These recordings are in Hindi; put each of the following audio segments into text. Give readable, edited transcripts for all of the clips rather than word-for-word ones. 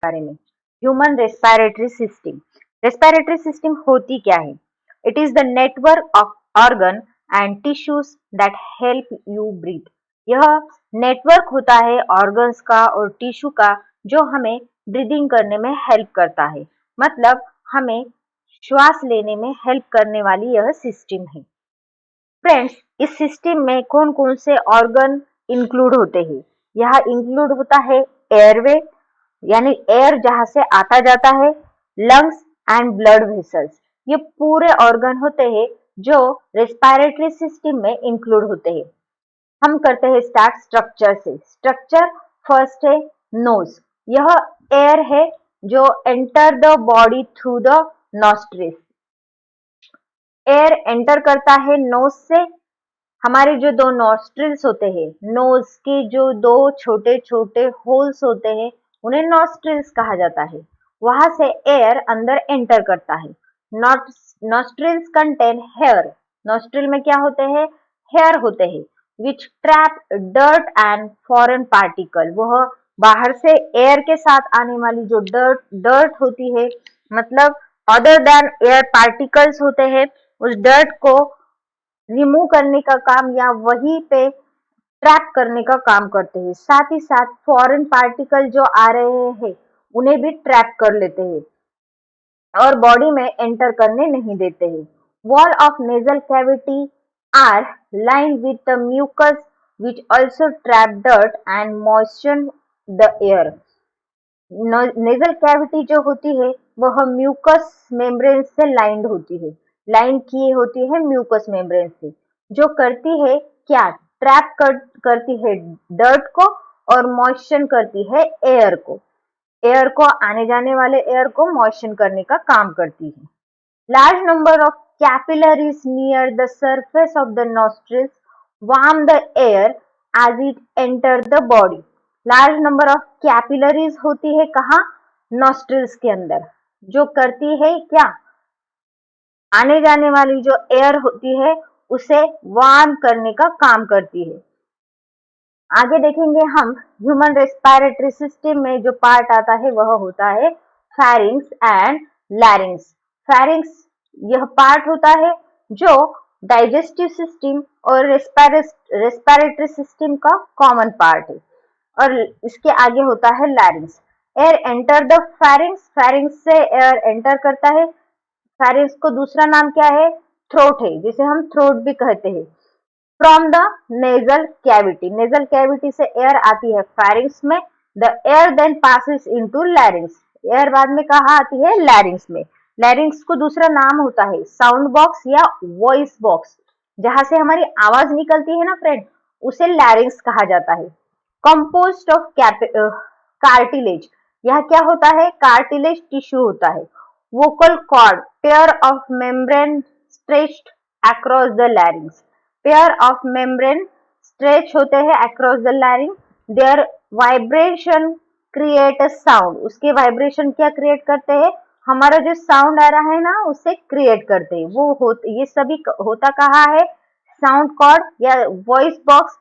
बारे में। Human respiratory system. Respiratory system होती क्या है? It is the network of organ and tissues that help you breathe. यह नेटवर्क होता है ऑर्गन्स का और टिश्यू का जो हमें ब्रीदिंग करने में हेल्प करता है। मतलब हमें श्वास लेने में हेल्प करने वाली यह सिस्टम है। फ्रेंड्स, इस सिस्टम में कौन कौन से ऑर्गन इंक्लूड होते हैं? यहाँ इंक्लूड होता है एयरवे, यानी एयर जहां से आता जाता है, लंग्स एंड ब्लड वेसल्स। ये पूरे ऑर्गन होते हैं जो रेस्पिरेटरी सिस्टम में इंक्लूड होते हैं। हम करते हैं स्टार्ट स्ट्रक्चर से। स्ट्रक्चर फर्स्ट है नोज। यह एयर है जो enter the body through the nostrils. Air enter करता है नोज से। हमारे जो दो नॉस्ट्रिल्स होते हैं, नोज के जो दो छोटे छोटे होल्स होते हैं, उन्हें नॉस्ट्रिल्स कहा जाता है। वहां से एयर अंदर एंटर करता है। Nostrils contain hair. नॉस्ट्रिल में क्या होते हैं? हेयर होते हैं which trap dirt and foreign particle. वह बाहर से एयर के साथ आने वाली जो डर्ट होती है, मतलब अदर देन एयर पार्टिकल्स होते हैं, उस डर्ट को रिमूव करने का काम या वहीं पे ट्रैप करने का काम करते हैं। साथ ही साथ फॉरेन पार्टिकल जो आ रहे हैं उन्हें भी ट्रैप कर लेते हैं और बॉडी में एंटर करने नहीं देते हैं। Wall of nasal cavity are line with the mucus which also trap dirt and moisture the air. Nasal cavity जो होती है वह म्यूकस मेम्ब्रेन से लाइंड होती है। लाइन की होती है म्यूकस मेम्ब्रेन से, जो करती है क्या? करती है डर्ट को और मॉइस्चर करती है एयर को। एयर को, आने जाने वाले एयर को मॉइस्चर करने का काम करती है। Large number of capillaries near the surface of the nostrils warm the air as it enter the body. Large number of capillaries होती है कहाँ? नॉस्ट्रिल्स के अंदर, जो करती है क्या? आने जाने वाली जो एयर होती है उसे वार्म करने का काम करती है। आगे देखेंगे हम ह्यूमन रेस्पिरेटरी सिस्टम में जो पार्ट आता है वह होता है फेरिंग्स एंड लैरिंग्स। फेरिंग्स यह पार्ट होता है जो डाइजेस्टिव सिस्टम और रेस्पिरेटरी सिस्टम का कॉमन पार्ट है, और इसके आगे होता है लैरिंग्स। Air enter the pharynx. Pharynx से एयर एंटर करता है। फेरिंग्स को दूसरा नाम क्या है? थ्रोट है, जिसे हम थ्रोट भी कहते हैं। From the nasal cavity. Nasal cavity से एयर आती है फेरिंग्स में। The air then passes into larynx. Air बाद में कहाँ आती है? लैरिंग्स में। लैरिंग्स को दूसरा नाम होता है साउंड बॉक्स या वॉइस बॉक्स। जहां से हमारी आवाज निकलती है ना फ्रेंड, उसे लैरिंग्स कहा जाता है। Composed of cartilage. यह क्या होता है? कार्टिलेज टिश्यू होता है। Vocal cord pair of membrane stretched across the larynx. Pair of membrane stretch होते हैं across the larynx. Their vibration create a sound. उसके वाइब्रेशन क्या क्रिएट करते हैं? हमारा जो साउंड आ रहा है ना, उसे क्रिएट करते हैं। ये सभी होता कहाँ है? साउंड कॉर्ड या वॉइस बॉक्स,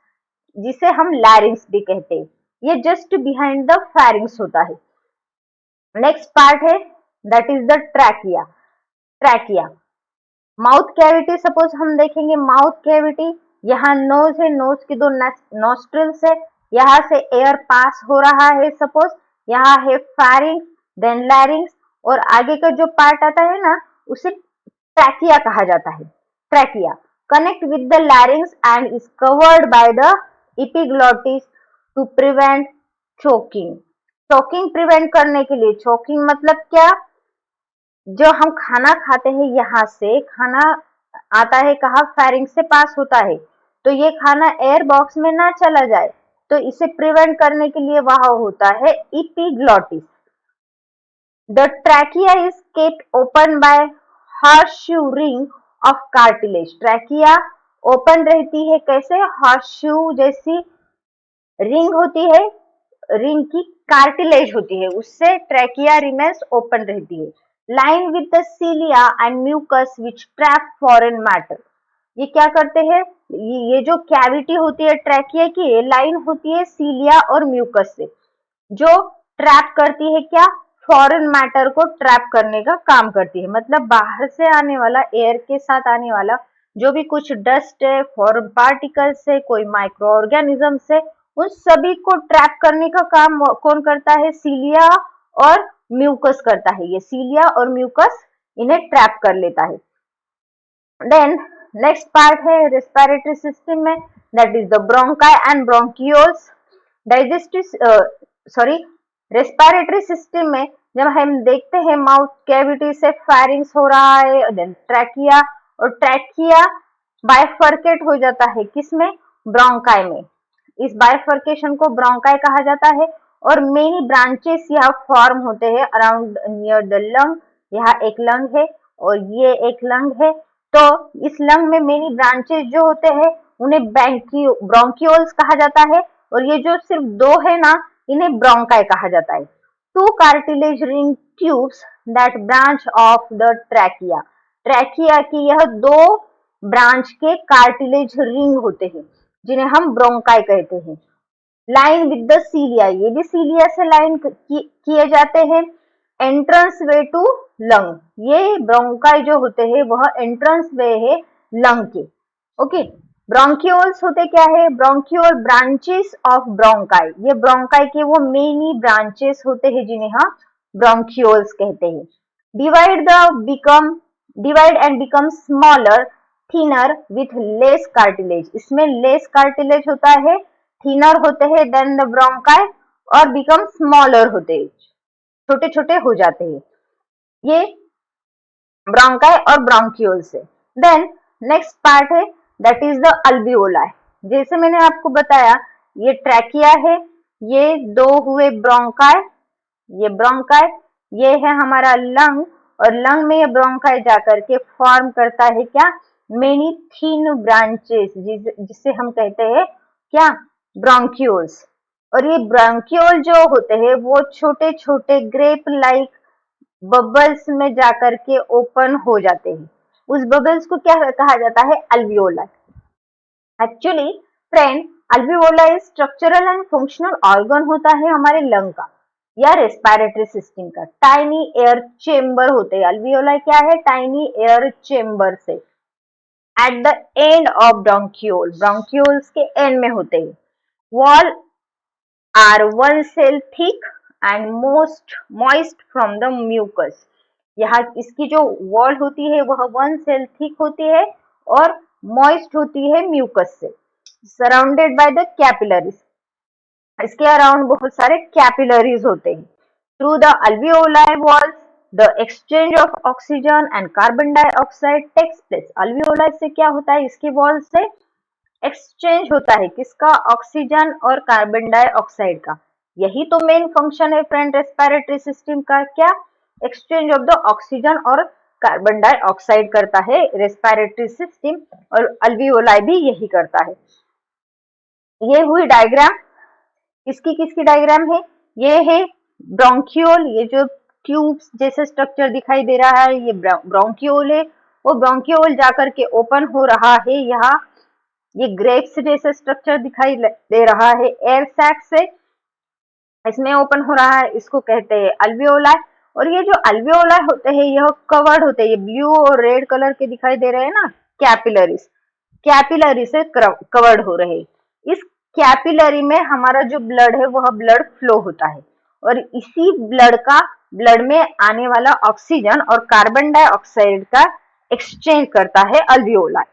जिसे हम लैरिंग्स भी कहते हैं। ये जस्ट बिहाइंड द फेरिंग्स होता है। नेक्स्ट पार्ट है that is the trachea. Trachea mouth cavity. Suppose हम देखेंगे माउथ कैविटी, यहाँ नोज है, नोज की दो नॉस्ट्रिल्स है, यहाँ से एयर पास हो रहा है। सपोज यहाँ है फेरिंग्स, देन लैरिंग्स, और आगे का जो पार्ट आता है ना, उसे ट्रैकिया कहा जाता है। Trachea connect with the larynx and is covered by the epiglottis to prevent choking. Choking prevent करने के लिए, चोकिंग मतलब क्या? जो हम खाना खाते हैं, यहाँ से खाना आता है कहाँ? फेरिंग्स से पास होता है, तो ये खाना एयर बॉक्स में ना चला जाए, तो इसे प्रिवेंट करने के लिए वहां होता है epiglottis. The trachea is kept open by horseshoe ring of cartilage. Trachea open रहती है कैसे? हॉर्सशू जैसी रिंग होती है, रिंग की कार्टिलेज होती है, उससे ट्रैकिया रिमेन्स ओपन रहती है। Line with the cilia and mucus which trap foreign matter. ये क्या करते हैं? ये जो कैविटी होती है ट्रैकिया की, लाइन होती है सीलिया और म्यूकस से, जो ट्रैप करती है क्या, फॉरेन मैटर को ट्रैप करने का काम करती है। मतलब बाहर से आने वाला, एयर के साथ आने वाला जो भी कुछ डस्ट है, फॉरेन पार्टिकल्स है, कोई माइक्रो ऑर्गेनिज्म है, उन सभी को ट्रैप करने का काम कौन करता है, सीलिया और म्यूकस करता है। ये सीलिया और म्यूकस इन्हें ट्रैप कर लेता है। देन नेक्स्ट पार्ट है रेस्पिरेटरी सिस्टम में, that is the bronchi and bronchioles. Digestive respiratory system में जब हम देखते हैं माउथ कैविटी से फेरिंग्स हो रहा है, देन ट्रैकिया, और ट्रैकिया बाइफर्केट हो जाता है किसमें, ब्रोंकाई में। इस बाइफर्केशन को ब्रोंकाई कहा जाता है और मेनी ब्रांचेस यहाँ फॉर्म होते हैं अराउंड नियर द लंग। यहाँ एक लंग है और ये एक लंग है, तो इस लंग में मेनी ब्रांचेस जो होते हैं उन्हें ब्रोंकियोल्स कहा जाता है, और ये जो सिर्फ दो है ना, इन्हें ब्रोंकाई कहा जाता है। Two cartilage ring tubes that branch of the trachea. Trachea की यह दो ब्रांच के कार्टिलेज रिंग होते हैं जिन्हें हम ब्रोंकाई कहते हैं। लाइन विद द सीलिया, ये भी सीलिया से लाइन किए जाते हैं। एंट्रेंस वे टू लंग, ये ब्रोंकाई जो होते हैं वह एंट्रेंस वे है लंग के। ओके, ब्रोंकियोल्स होते क्या है, ब्रोंकियोल ब्रांचेस ऑफ ब्रोंकाई। ये ब्रोंकाई के वो मेनी ब्रांचेस होते हैं जिन्हें हम ब्रोंकियोल्स कहते हैं। Divide and become smaller thinner with less cartilage. इसमें लेस कार्टिलेज होता है, थिनर होते हैं देन द ब्रोंकाई, और बिकम स्मॉलर होते हैं, छोटे छोटे हो जाते हैं। ये ब्रोंकाई और ब्रोंकियोल से। देन नेक्स्ट पार्ट है दैट इज द अल्वियोलाई। जैसे मैंने आपको बताया ये ट्रैकिया है, ये दो हुए ब्रोंकाई, ये ब्रोंकाई, ये है हमारा लंग, और लंग में ये ब्रोंकाई जाकर के फॉर्म करता है क्या, मेनी थिन ब्रांचेस, जिसे हम कहते हैं क्या, ब्रोंकियोल्स। और ये ब्रोंकियोल जो होते हैं वो छोटे छोटे ग्रेप लाइक बबल्स में जाकर के ओपन हो जाते हैं। उस बबल्स को क्या कहा जाता है, alveoli. Actually friend, alveoli structural and functional organ होता है हमारे लंग का या रेस्पिरेटरी सिस्टम का। टाइनी एयर चेम्बर होते हैं। अल्वियोलाई क्या है, टाइनी एयर चेम्बर से at the end of bronchiole, bronchioles के एंड में होते हैं। Wall are 1 cell thick and moist from the mucus। यहाँ इसकी जो वॉल होती है वह 1 cell thick होती है और मॉइस्ट होती है म्यूकस से। सराउंडेड बाय द कैपिलरीज, इसके अराउंड बहुत सारे कैपिलरीज होते हैं। Through the alveoli walls the exchange of oxygen and carbon dioxide takes place. Alveoli से क्या होता है, इसकी वॉल से एक्सचेंज होता है किसका, ऑक्सीजन और कार्बन डाइऑक्साइड का। यही तो मेन फंक्शन है फ्रेंड रेस्पिरेटरी सिस्टम का, क्या, एक्सचेंज ऑफ द ऑक्सीजन और कार्बन डाइऑक्साइड करता है रेस्पिरेटरी सिस्टम, और अल्वियोलाई भी यही करता है। ये हुई डायग्राम, किसकी किसकी डायग्राम है, ये है ब्रोंकियोल, ये जो ट्यूब्स जैसे स्ट्रक्चर दिखाई दे रहा है ये ब्रोंकियोल है। वो ब्रोंकियोल जाकर के ओपन हो रहा है यहाँ, ये ग्रेप्स जैसे स्ट्रक्चर दिखाई दे रहा है एयर सैक से, इसमें ओपन हो रहा है, इसको कहते हैं अल्वियोलाई। और ये जो अल्वियोलाई होते हैं यह कवर्ड होते हैं, ये ब्लू और रेड कलर के दिखाई दे रहे हैं ना, कैपिलरीज, कैपिलरी से कवर्ड हो रहे हैं। इस कैपिलरी में हमारा जो ब्लड है वह ब्लड फ्लो होता है, और इसी ब्लड में आने वाला ऑक्सीजन और कार्बन डाइऑक्साइड का एक्सचेंज करता है अल्वियोलाई।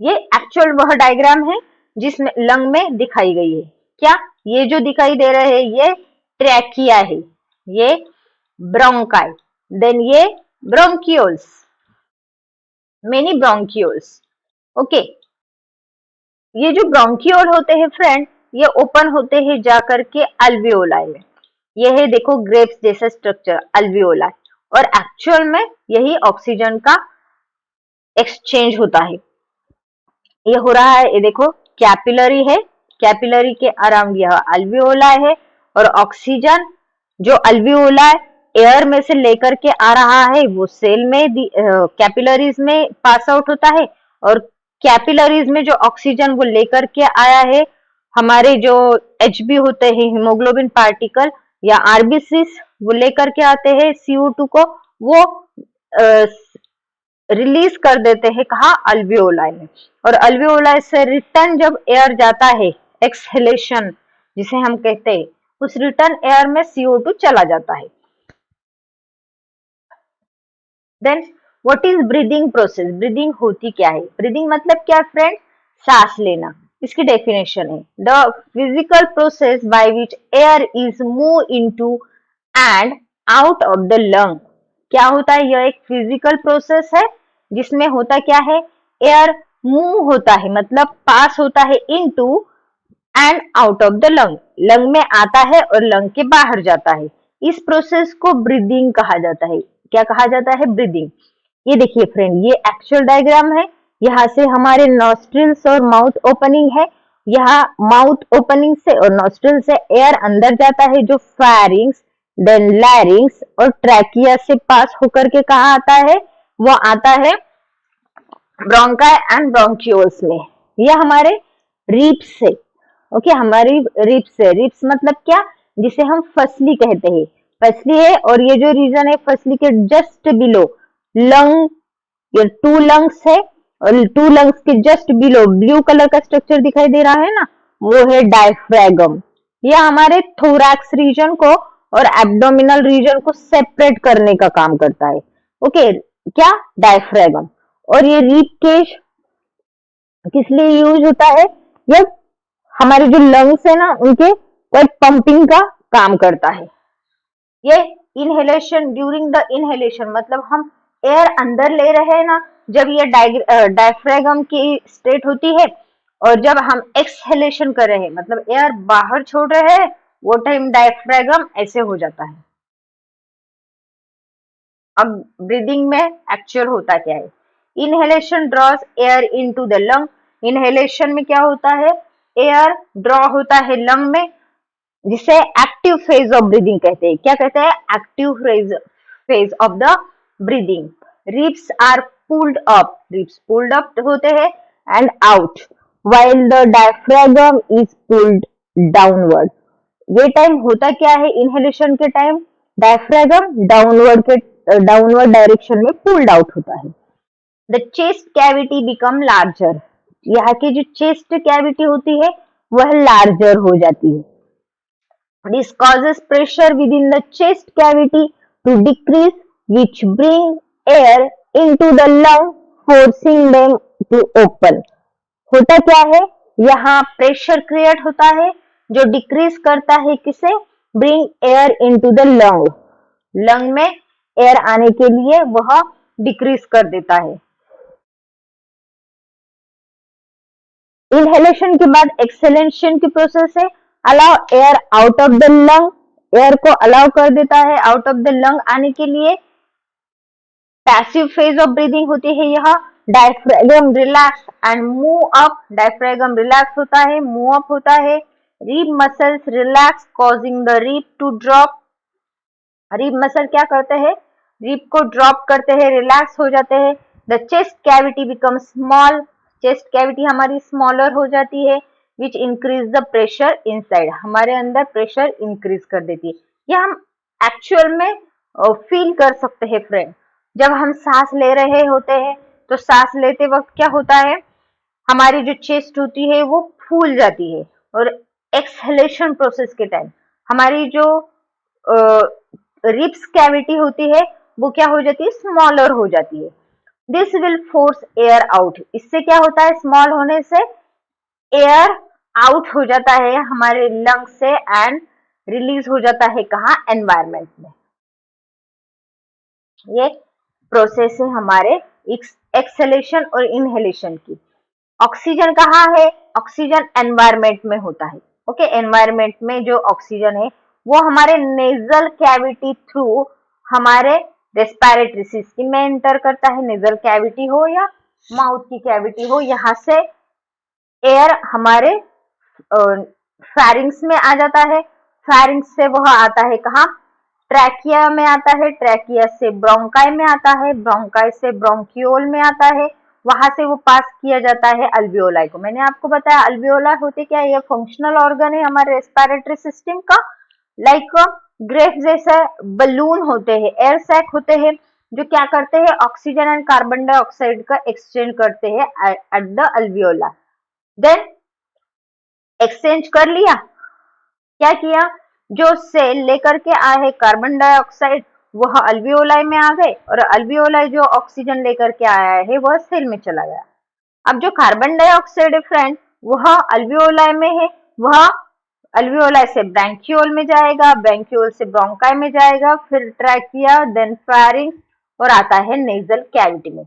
ये एक्चुअल वह डायग्राम है जिसमें लंग में दिखाई गई है। क्या, ये जो दिखाई दे रहे हैं ये ट्रैकिया है, ये ब्रोंकाई, देन ये ब्रोंकियोल्स, मेनी ब्रोंकियोल्स। ओके, ये जो ब्रोंकियोल होते हैं फ्रेंड, ये ओपन होते हैं जाकर के अल्वियोलाई में। ये है देखो ग्रेप्स जैसा स्ट्रक्चर अल्वियोलाई, और एक्चुअल में यही ऑक्सीजन का एक्सचेंज होता है। ये हो रहा है, ये देखो कैपिलरी है, कैपिलरी के अराउंड यह अल्वियोलाई है, और ऑक्सीजन जो अल्वियोलाई एयर में से लेकर के आ रहा है वो सेल में कैपिलरीज में पास आउट होता है, और कैपिलरीज में जो ऑक्सीजन वो लेकर के आया है हमारे जो एचबी होते हैं, हीमोग्लोबिन पार्टिकल या आरबीसीस, वो लेकर के आते हैं CO2 को, वो रिलीज कर देते हैं कहा, अल्वियोलाई में। और अल्वियोलाई से रिटर्न जब एयर जाता है, एक्सहेलेशन जिसे हम कहते हैं, उस रिटर्न एयर में CO2 चला जाता है। Then what is breathing process? Breathing होती क्या है? ब्रीदिंग मतलब क्या फ्रेंड? सांस लेना। इसकी डेफिनेशन है the physical process by which air is move into and out of the lung. क्या होता है? यह एक फिजिकल प्रोसेस है जिसमें होता क्या है, एयर मूव होता है, मतलब पास होता है into and out of the lung, lung में आता है और लंग के बाहर जाता है। इस प्रोसेस को ब्रीदिंग कहा जाता है। क्या कहा जाता है? ब्रीदिंग। ये देखिए फ्रेंड, ये एक्चुअल डायग्राम है। यहाँ से हमारे नॉस्ट्रिल्स और माउथ ओपनिंग है। यहाँ माउथ ओपनिंग से और नॉस्ट्रिल से एयर अंदर जाता है जो फेरिंग्स, देन लैरिंग्स और ट्रैकिया से पास होकर के कहा आता है, वो आता है ब्रोंकाई एंड ब्रोंक्यूल्स में। यह हमारे रिब्स से, ओके, हमारी रिब्स से, रिब्स मतलब क्या? जिसे हम फसली कहते हैं, फसली है। और ये जो रीजन है फसली के जस्ट बिलो लंग, ये 2 लंग्स है, और 2 लंग्स के जस्ट बिलो ब्लू कलर का स्ट्रक्चर दिखाई दे रहा है ना, वो है डायफ्रैगम। यह हमारे थोरैक्स रीजन को और एब्डोमिनल रीजन को सेपरेट करने का काम करता है। ओके, क्या? डायफ्रैगम। और ये रिब केज किस लिए यूज होता है? ये हमारे जो लंग्स है ना, उनके कोई पंपिंग का काम करता है। ये इनहेलेशन, ड्यूरिंग द इनहेलेशन मतलब हम एयर अंदर ले रहे हैं ना, जब ये डायफ्रैगम की स्टेट होती है, और जब हम एक्सहेलेशन कर रहे हैं मतलब एयर बाहर छोड़ रहे हैं, वो टाइम डायफ्रैगम ऐसे हो जाता है। अब ब्रीदिंग में एक्चुअल होता क्या है? Inhalation draws air into the lung. Inhalation में क्या होता है? एयर ड्रॉ होता है लंग में, जिसे एक्टिव फेज ऑफ ब्रीदिंग कहते हैं। क्या कहते हैं? Active phase of the breathing. Ribs are pulled up, ribs pulled up होते हैं and out, while the diaphragm is pulled downward। ये टाइम होता क्या है? इनहेलेशन के टाइम डायफ्रैगम डाउनवर्ड डायरेक्शन में पुल्ड आउट होता है। The chest cavity become larger. यहाँ की जो चेस्ट कैविटी होती है वह लार्जर हो जाती है। This causes pressure within the chest cavity to decrease, which bring air into the lung, forcing them to open। होता क्या है? यहाँ प्रेशर क्रिएट होता है जो डिक्रीज करता है किसे? Bring air into the lung, lung में एयर आने के लिए वह डिक्रीज कर देता है। इनहेलेशन के बाद एक्सहेलेशन की प्रोसेस है allow air out of the lung, air को अलाउ कर देता है आउट ऑफ द लंग आने के लिए। पैसिव फेज ऑफ ब्रीदिंग होती है यह। Diaphragm relax and move up, diaphragm relax होता है, मूव अप होता है। Rib muscles relax causing the rib to drop. Rib muscle क्या करते हैं? रिब को ड्रॉप करते हैं, रिलैक्स हो जाते हैं। The chest cavity become small, chest cavity हमारी स्मॉलर हो जाती है, which increase the pressure inside, हमारे अंदर प्रेशर इंक्रीज कर देती है। यह हम एक्चुअल में फील कर सकते हैं फ्रेंड। जब हम सांस ले रहे होते हैं तो सांस लेते वक्त क्या होता है? हमारी जो चेस्ट होती है वो फूल जाती है, और एक्सहेलेशन प्रोसेस के टाइम हमारी जो रिब्स कैविटी होती है वो क्या हो जाती है? स्मॉलर हो जाती है। This will force air out, इससे क्या होता है? स्मॉल होने से एयर आउट हो जाता है हमारे लंग से एंड रिलीज हो जाता है कहाँ? एनवायरमेंट में। ये प्रोसेस है हमारे एक्सहेलेशन और इनहेलेशन की। ऑक्सीजन कहाँ है? ऑक्सीजन एनवायरमेंट में होता है। ओके, एनवायरमेंट में जो ऑक्सीजन है वो हमारे नेजल कैविटी थ्रू हमारे रेस्पिरेटरी सिस्टम में एंटर करता है। नेजल कैविटी हो या माउथ की कैविटी हो, यहाँ से एयर हमारे फैरिंग्स में आ जाता है। फैरिंग्स से वह आता है कहाँ? ट्रैकिया में आता है, ट्रैकिया से ब्रोंकाई में आता है, ब्रोंकाई से ब्रोंक्यूल में आता है, वहां से वो पास किया जाता है अल्वियोलाई को। मैंने आपको बताया अल्वियोलाई होते क्या है, ये फंक्शनल ऑर्गन है हमारे रेस्पिरेटरी सिस्टम का। लाइक ग्रेफ जैसे बलून होते हैं, एयर सैक होते हैं, जो क्या करते हैं, ऑक्सीजन एंड कार्बन डाइऑक्साइड का एक्सचेंज करते हैं एट द अल्वियोला। देन एक्सचेंज कर लिया, क्या किया, जो सेल लेकर के आए हैं कार्बन डाइऑक्साइड वह अल्वियोलाई में आ गए, और अल्वियोलाई जो ऑक्सीजन लेकर के आया है वह सेल में चला गया। अब जो कार्बन डाइऑक्साइड है फ्रेंड, वह अल्वियोलाई में है, वह अल्वियोलाई से ब्रैंकियोल में जाएगा, ब्रैंकियोल से ब्रोंकाई में जाएगा, फिर ट्रैकिया, देन फेरिंग्स, और आता है नेजल कैविटी में।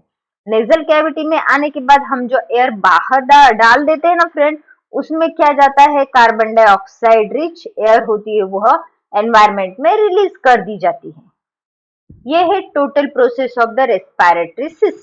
नेजल कैविटी में आने के बाद हम जो एयर बाहर डाल देते हैं ना फ्रेंड, उसमें क्या जाता है, कार्बन डाइऑक्साइड रिच एयर होती है वह एनवायरमेंट में रिलीज कर दी जाती है। ये है total process of the respiratory system.